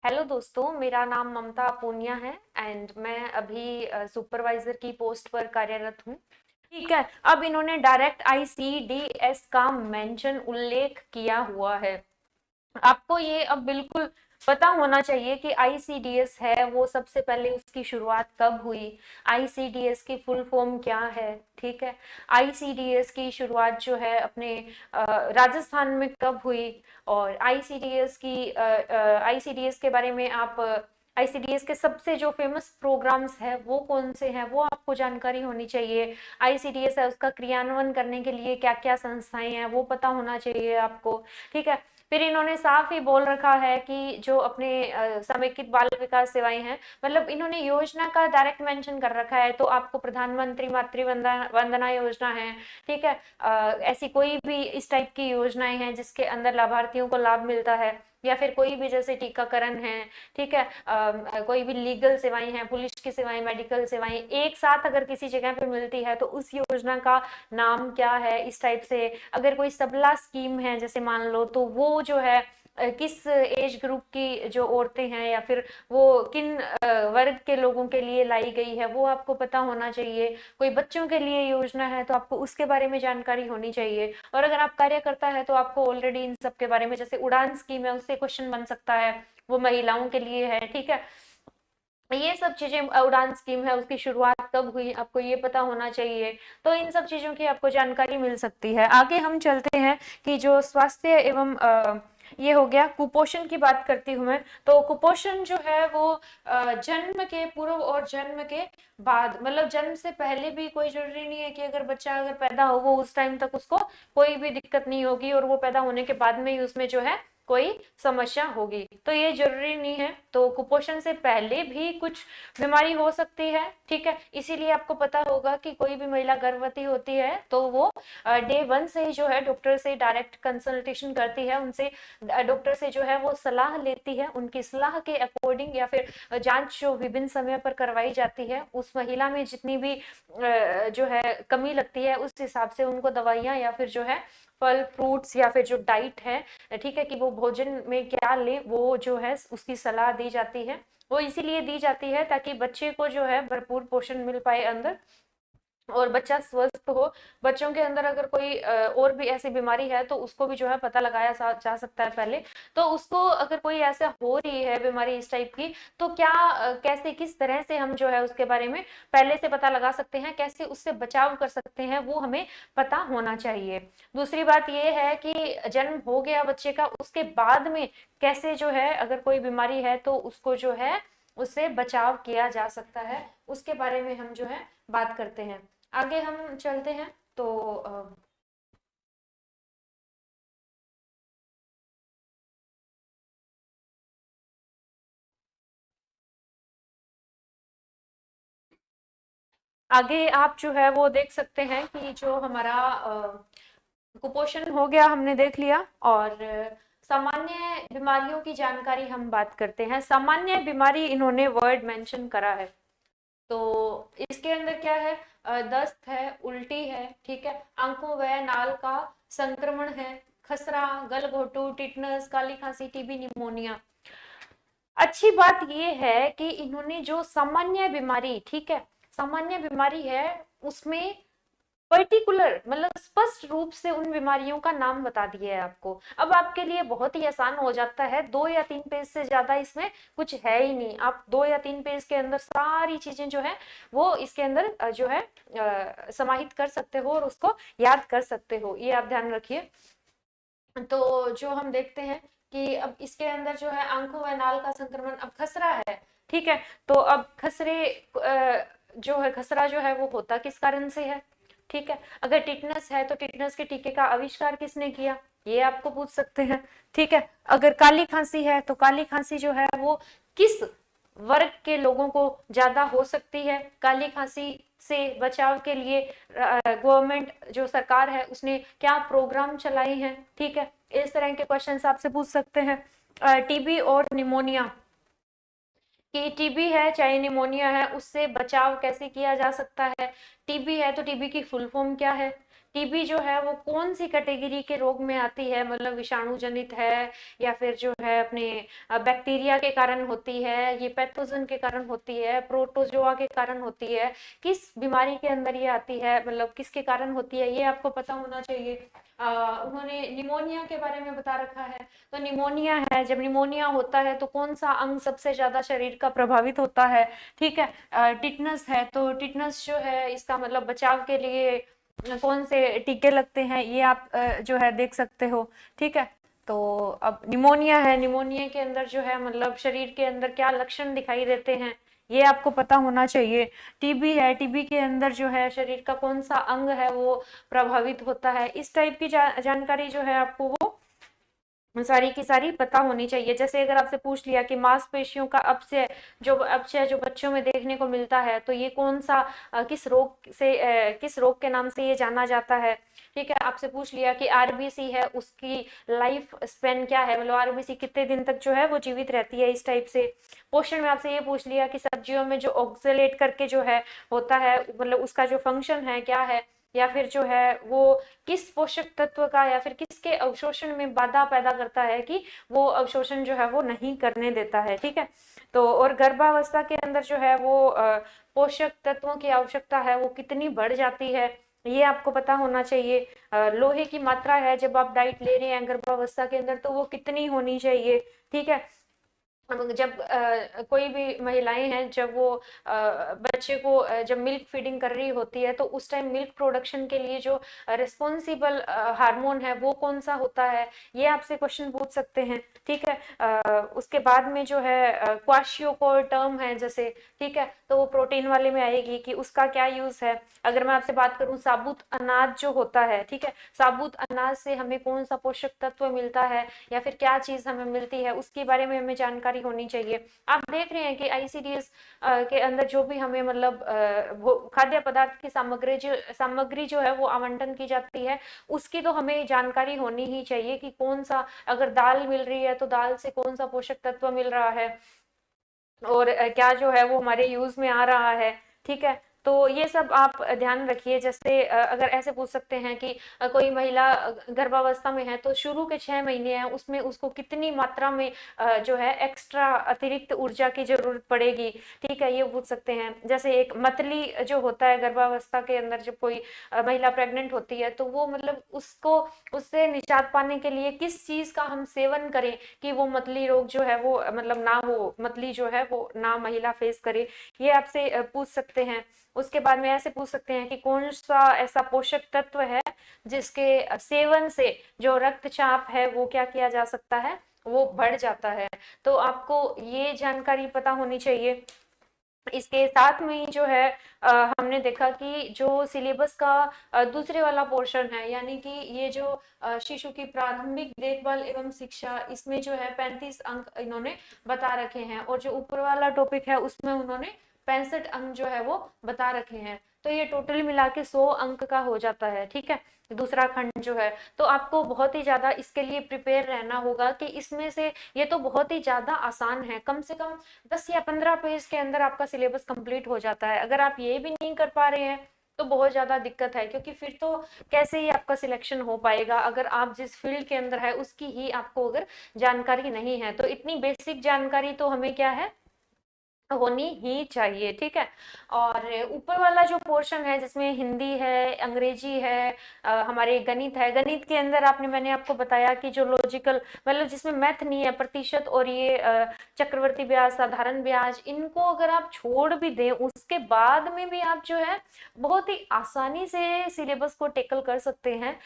Hello दोस्तों, मेरा नाम ममता पूनिया है एंड मैं अभी सुपरवाइजर की पोस्ट पर कार्यरत हूँ। ठीक है, अब इन्होंने डायरेक्ट आईसीडीएस का मेंशन उल्लेख किया हुआ है। आपको ये अब बिल्कुल पता होना चाहिए कि आईसीडीएस है वो सबसे पहले उसकी शुरुआत कब हुई, आईसीडीएस की फुल फॉर्म क्या है। ठीक है, आईसीडीएस की शुरुआत जो है अपने राजस्थान में कब हुई, और आईसीडीएस के बारे में आप आईसीडीएस के सबसे जो फेमस प्रोग्राम्स है वो कौन से हैं वो आपको जानकारी होनी चाहिए। आईसीडीएस है उसका क्रियान्वयन करने के लिए क्या क्या संस्थाएं हैं वो पता होना चाहिए आपको। ठीक है, फिर इन्होंने साफ ही बोल रखा है कि जो अपने समेकित बाल विकास सेवाएं हैं, मतलब इन्होंने योजना का डायरेक्ट मेंशन कर रखा है। तो आपको प्रधानमंत्री मातृ वंदना योजना है, ठीक है, ऐसी कोई भी इस टाइप की योजनाएं हैं जिसके अंदर लाभार्थियों को लाभ मिलता है, या फिर कोई भी जैसे टीकाकरण है, ठीक है, कोई भी लीगल सेवाएं हैं, पुलिस की सेवाएं, मेडिकल सेवाएं एक साथ अगर किसी जगह पे मिलती है तो उस योजना का नाम क्या है, इस टाइप से। अगर कोई सबला स्कीम है जैसे मान लो, तो वो जो है किस एज ग्रुप की जो औरतें हैं या फिर वो किन वर्ग के लोगों के लिए लाई गई है वो आपको पता होना चाहिए। कोई बच्चों के लिए योजना है तो आपको उसके बारे में जानकारी होनी चाहिए। और अगर आप कार्यकर्ता है तो आपको ऑलरेडी इन सब के बारे में, जैसे उड़ान स्कीम है उससे क्वेश्चन बन सकता है, वो महिलाओं के लिए है। ठीक है, ये सब चीजें, उड़ान स्कीम है उसकी शुरुआत कब हुई आपको ये पता होना चाहिए। तो इन सब चीजों की आपको जानकारी मिल सकती है। आगे हम चलते हैं कि जो स्वास्थ्य एवं ये हो गया कुपोषण की बात करती हूँ मैं। तो कुपोषण जो है वो जन्म के पूर्व और जन्म के बाद, मतलब जन्म से पहले भी कोई जरूरी नहीं है कि अगर बच्चा अगर पैदा हो वो उस टाइम तक उसको कोई भी दिक्कत नहीं होगी, और वो पैदा होने के बाद में ही उसमें जो है कोई समस्या होगी, तो ये जरूरी नहीं है। तो कुपोषण से पहले भी कुछ बीमारी हो सकती है। ठीक है, इसीलिए आपको पता होगा कि कोई भी महिला गर्भवती होती है तो वो डे 1 से ही जो है डॉक्टर से डायरेक्ट कंसल्टेशन करती है, उनसे डॉक्टर से जो है वो सलाह लेती है। उनकी सलाह के अकॉर्डिंग या फिर जांच जो विभिन्न समय पर करवाई जाती है, उस महिला में जितनी भी जो है कमी लगती है उस हिसाब से उनको दवाइयां या फिर जो है फल फ्रूट्स या फिर जो डाइट है, ठीक है, कि वो भोजन में क्या ले वो जो है उसकी सलाह दी जाती है। वो इसीलिए दी जाती है ताकि बच्चे को जो है भरपूर पोषण मिल पाए अंदर, और बच्चा स्वस्थ हो। बच्चों के अंदर अगर कोई और भी ऐसी बीमारी है तो उसको भी जो है पता लगाया जा सकता है पहले। तो उसको अगर कोई ऐसा हो रही है बीमारी इस टाइप की, तो क्या कैसे किस तरह से हम जो है उसके बारे में पहले से पता लगा सकते हैं, कैसे उससे बचाव कर सकते हैं, वो हमें पता होना चाहिए। दूसरी बात ये है कि जन्म हो गया बच्चे का, उसके बाद में कैसे जो है अगर कोई बीमारी है तो उसको जो है उससे बचाव किया जा सकता है, उसके बारे में हम जो है बात करते हैं। आगे हम चलते हैं। तो आगे आप जो है वो देख सकते हैं कि जो हमारा कुपोषण हो गया हमने देख लिया, और सामान्य बीमारियों की जानकारी हम बात करते हैं। सामान्य बीमारी इन्होंने वर्ड मेंशन करा है, तो इसके अंदर क्या है, दस्त है, उल्टी है, ठीक है, आंखों व नाल का संक्रमण है, खसरा, गलघोटू, टिटनस, काली खांसी, टीबी, निमोनिया। अच्छी बात ये है कि इन्होंने जो सामान्य बीमारी, ठीक है, सामान्य बीमारी है उसमें पर्टिकुलर मतलब स्पष्ट रूप से उन बीमारियों का नाम बता दिया है आपको। अब आपके लिए बहुत ही आसान हो जाता है, 2 या 3 पेज से ज्यादा इसमें कुछ है ही नहीं। आप 2 या 3 पेज के अंदर सारी चीजें जो है वो इसके अंदर जो है समाहित कर सकते हो और उसको याद कर सकते हो, ये आप ध्यान रखिए। तो जो हम देखते हैं कि अब इसके अंदर जो है आंखों व नाल का संक्रमण, अब खसरा है, ठीक है, तो अब खसरे जो है खसरा जो है वो होता किस कारण से है। ठीक है, अगर टिटनस है तो टिटनस के टीके का आविष्कार किसने किया, ये आपको पूछ सकते हैं। ठीक है, अगर काली खांसी है तो काली खांसी जो है वो किस वर्ग के लोगों को ज्यादा हो सकती है, काली खांसी से बचाव के लिए गवर्नमेंट जो सरकार है उसने क्या प्रोग्राम चलाए हैं। ठीक है, इस तरह के क्वेश्चंस आपसे पूछ सकते हैं। टीबी और निमोनिया, कि टीबी है चाहे निमोनिया है उससे बचाव कैसे किया जा सकता है। टीबी है तो टीबी की फुल फॉर्म क्या है, टीबी जो है वो कौन सी कैटेगरी के रोग में आती है, मतलब विषाणु जनित है या फिर जो है अपने बैक्टीरिया के कारण होती है, ये पैथोजन के कारण होती है, प्रोटोजोआ के कारण होती है, किस बीमारी के अंदर ये आती है, मतलब किसके कारण होती है, ये आपको पता होना चाहिए। उन्होंने निमोनिया के बारे में बता रखा है। तो निमोनिया है, जब निमोनिया होता है तो कौन सा अंग सबसे ज्यादा शरीर का प्रभावित होता है, ठीक है। टिटनस है, तो टिटनस जो है इसका मतलब बचाव के लिए कौन से टीके लगते हैं, ये आप जो है देख सकते हो, ठीक है। तो अब निमोनिया है, निमोनिया के अंदर जो है मतलब शरीर के अंदर क्या लक्षण दिखाई देते हैं, ये आपको पता होना चाहिए। टीबी है, टीबी के अंदर जो है शरीर का कौन सा अंग है वो प्रभावित होता है, इस टाइप की जानकारी जो है आपको वो सारी की सारी पता होनी चाहिए। जैसे अगर आपसे पूछ लिया कि मांसपेशियों का अपक्षय जो बच्चों में देखने को मिलता है, तो ये कौन सा किस रोग के नाम से ये जाना जाता है, ठीक है। आपसे पूछ लिया कि आरबीसी है, उसकी लाइफ स्पेन क्या है, मतलब आरबीसी कितने दिन तक जो है वो जीवित रहती है, इस टाइप से। क्वेश्चन में आपसे ये पूछ लिया कि सब्जियों में जो ऑक्सलेट करके जो है होता है, मतलब उसका जो फंक्शन है क्या है, या फिर जो है वो किस पोषक तत्व का या फिर किसके अवशोषण में बाधा पैदा करता है कि वो अवशोषण जो है वो नहीं करने देता है, ठीक है। तो और गर्भावस्था के अंदर जो है वो पोषक तत्वों की आवश्यकता है वो कितनी बढ़ जाती है, ये आपको पता होना चाहिए। लोहे की मात्रा है जब आप डाइट ले रहे हैं गर्भावस्था के अंदर, तो वो कितनी होनी चाहिए, ठीक है। जब कोई भी महिलाएं हैं, जब वो बच्चे को जब मिल्क फीडिंग कर रही होती है, तो उस टाइम मिल्क प्रोडक्शन के लिए जो रिस्पॉन्सिबल हार्मोन है वो कौन सा होता है, ये आपसे क्वेश्चन पूछ सकते हैं, ठीक है। उसके बाद में जो है क्वाशियोकोर टर्म है जैसे, ठीक है, तो वो प्रोटीन वाले में आएगी कि उसका क्या यूज है। अगर मैं आपसे बात करूं साबुत अनाज जो होता है, ठीक है, साबुत अनाज से हमें कौन सा पोषक तत्व मिलता है या फिर क्या चीज हमें मिलती है, उसके बारे में हमें जानकारी होनी चाहिए। आप देख रहे हैं कि आईसीडीएस के अंदर जो भी हमें मतलब वो खाद्य पदार्थ की सामग्री जो है वो आवंटन की जाती है, उसकी तो हमें जानकारी होनी ही चाहिए कि कौन सा, अगर दाल मिल रही है तो दाल से कौन सा पोषक तत्व मिल रहा है और क्या जो है वो हमारे यूज में आ रहा है, ठीक है। तो ये सब आप ध्यान रखिए। जैसे अगर ऐसे पूछ सकते हैं कि कोई महिला गर्भावस्था में है, तो शुरू के 6 महीने हैं उसमें उसको कितनी मात्रा में जो है एक्स्ट्रा अतिरिक्त ऊर्जा की जरूरत पड़ेगी, ठीक है, ये पूछ सकते हैं। जैसे एक मतली जो होता है गर्भावस्था के अंदर, जब कोई महिला प्रेग्नेंट होती है, तो वो मतलब उसको उससे निजात पाने के लिए किस चीज का हम सेवन करें कि वो मतली रोग जो है वो मतलब ना हो, मतली जो है वो ना महिला फेस करे, ये आपसे पूछ सकते हैं। उसके बाद में ऐसे पूछ सकते हैं कि कौन सा ऐसा पोषक तत्व है जिसके सेवन से जो रक्तचाप है वो क्या किया जा सकता है, वो बढ़ जाता है। तो आपको ये जानकारी पता होनी चाहिए। इसके साथ में ही जो है हमने देखा कि जो सिलेबस का दूसरे वाला पोर्शन है, यानी कि ये जो शिशु की प्रारंभिक देखभाल एवं शिक्षा, इसमें जो है 35 अंक इन्होंने बता रखे हैं, और जो ऊपर वाला टॉपिक है उसमें उन्होंने 65 अंक जो है वो बता रखे हैं। तो ये टोटल मिला के 100 अंक का हो जाता है, ठीक है, दूसरा खंड जो है। तो आपको बहुत ही ज्यादा इसके लिए प्रिपेयर रहना होगा कि इसमें से ये तो बहुत ही ज्यादा आसान है, कम से कम 10 या 15 पेज के अंदर आपका सिलेबस कंप्लीट हो जाता है। अगर आप ये भी नहीं कर पा रहे हैं तो बहुत ज्यादा दिक्कत है, क्योंकि फिर तो कैसे ही आपका सिलेक्शन हो पाएगा अगर आप जिस फील्ड के अंदर है उसकी ही आपको अगर जानकारी नहीं है। तो इतनी बेसिक जानकारी तो हमें क्या है, होनी ही चाहिए, ठीक है। और ऊपर वाला जो पोर्शन है जिसमें हिंदी है, अंग्रेजी है, हमारे गणित है, गणित के अंदर मैंने आपको बताया कि जो लॉजिकल मतलब जिसमें मैथ नहीं है, प्रतिशत और ये चक्रवर्ती ब्याज, साधारण ब्याज, इनको अगर आप छोड़ भी दें उसके बाद में भी आप जो है बहुत ही आसानी से सिलेबस को टेकल कर सकते हैं।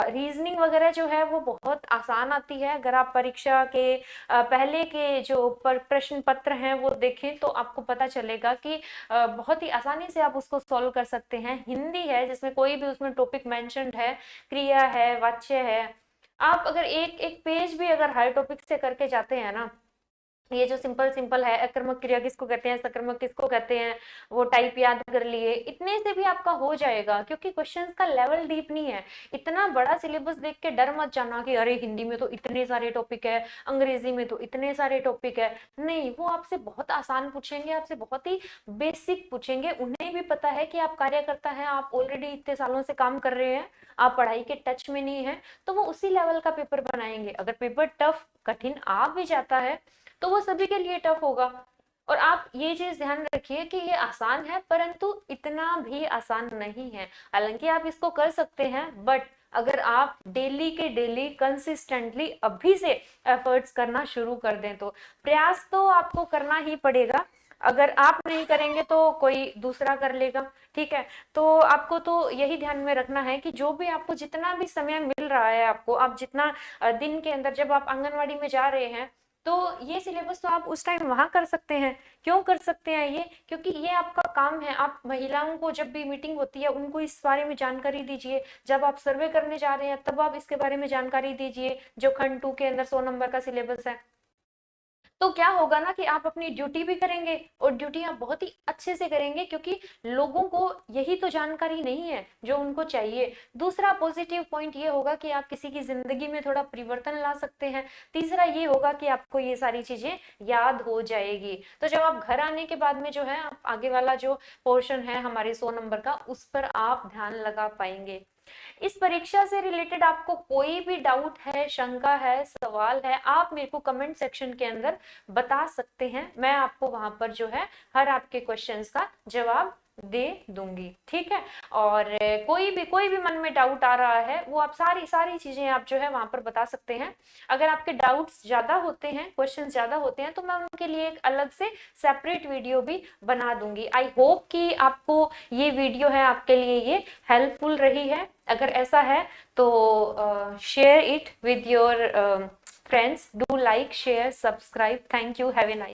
रीजनिंग वगैरह जो है वो बहुत आसान आती है। अगर आप परीक्षा के पहले के जो प्रश्न पत्र हैं वो देखें तो आपको पता चलेगा कि बहुत ही आसानी से आप उसको सॉल्व कर सकते हैं। हिंदी है जिसमें कोई भी उसमें टॉपिक मेंशन्ड है, क्रिया है, वाच्य है, आप अगर एक एक पेज भी अगर हर टॉपिक से करके जाते हैं ना, ये जो सिंपल सिंपल है, अकर्मक क्रिया किसको कहते हैं, सकर्मक किसको कहते हैं, वो टाइप याद कर लिए, इतने से भी आपका हो जाएगा, क्योंकि क्वेश्चंस का लेवल डीप नहीं है। इतना बड़ा सिलेबस देख के डर मत जाना कि अरे हिंदी में तो इतने सारे टॉपिक है, अंग्रेजी में तो इतने सारे टॉपिक है। नहीं, वो आपसे बहुत आसान पूछेंगे, आपसे बहुत ही बेसिक पूछेंगे। उन्हें भी पता है कि आप कार्यकर्ता हैं, आप ऑलरेडी इतने सालों से काम कर रहे हैं, आप पढ़ाई के टच में नहीं है, तो वो उसी लेवल का पेपर बनाएंगे। अगर पेपर टफ कठिन आ भी जाता है तो वो सभी के लिए टफ होगा। और आप ये चीज ध्यान रखिए कि ये आसान है, परंतु इतना भी आसान नहीं है। हालांकि आप इसको कर सकते हैं, बट अगर आप डेली के डेली कंसिस्टेंटली अभी से एफर्ट्स करना शुरू कर दें, तो प्रयास तो आपको करना ही पड़ेगा। अगर आप नहीं करेंगे तो कोई दूसरा कर लेगा, ठीक है। तो आपको तो यही ध्यान में रखना है कि जो भी आपको जितना भी समय मिल रहा है, आपको आप जितना दिन के अंदर, जब आप आंगनवाड़ी में जा रहे हैं, तो ये सिलेबस तो आप उस टाइम वहां कर सकते हैं। क्यों कर सकते हैं ये? क्योंकि ये आपका काम है। आप महिलाओं को जब भी मीटिंग होती है उनको इस बारे में जानकारी दीजिए, जब आप सर्वे करने जा रहे हैं तब आप इसके बारे में जानकारी दीजिए, जो खंड 2 के अंदर 100 नंबर का सिलेबस है। तो क्या होगा ना कि आप अपनी ड्यूटी भी करेंगे, और ड्यूटी आप बहुत ही अच्छे से करेंगे, क्योंकि लोगों को यही तो जानकारी नहीं है जो उनको चाहिए। दूसरा पॉजिटिव पॉइंट ये होगा कि आप किसी की जिंदगी में थोड़ा परिवर्तन ला सकते हैं। तीसरा ये होगा कि आपको ये सारी चीजें याद हो जाएगी। तो जब आप घर आने के बाद में जो है, आप आगे वाला जो पोर्शन है हमारे 100 नंबर का, उस पर आप ध्यान लगा पाएंगे। इस परीक्षा से रिलेटेड आपको कोई भी डाउट है, शंका है, सवाल है, आप मेरे को कमेंट सेक्शन के अंदर बता सकते हैं। मैं आपको वहां पर जो है हर आपके क्वेश्चंस का जवाब दे दूंगी, ठीक है। और कोई भी मन में डाउट आ रहा है, वो आप सारी सारी चीजें आप जो है वहां पर बता सकते हैं। अगर आपके डाउट्स ज्यादा होते हैं, क्वेश्चंस ज्यादा होते हैं, तो मैं उनके लिए एक अलग से सेपरेट वीडियो भी बना दूंगी। आई होप कि आपको ये वीडियो है आपके लिए ये हेल्पफुल रही है। अगर ऐसा है तो share it with your friends, do like, share, subscribe. Thank you, have a nice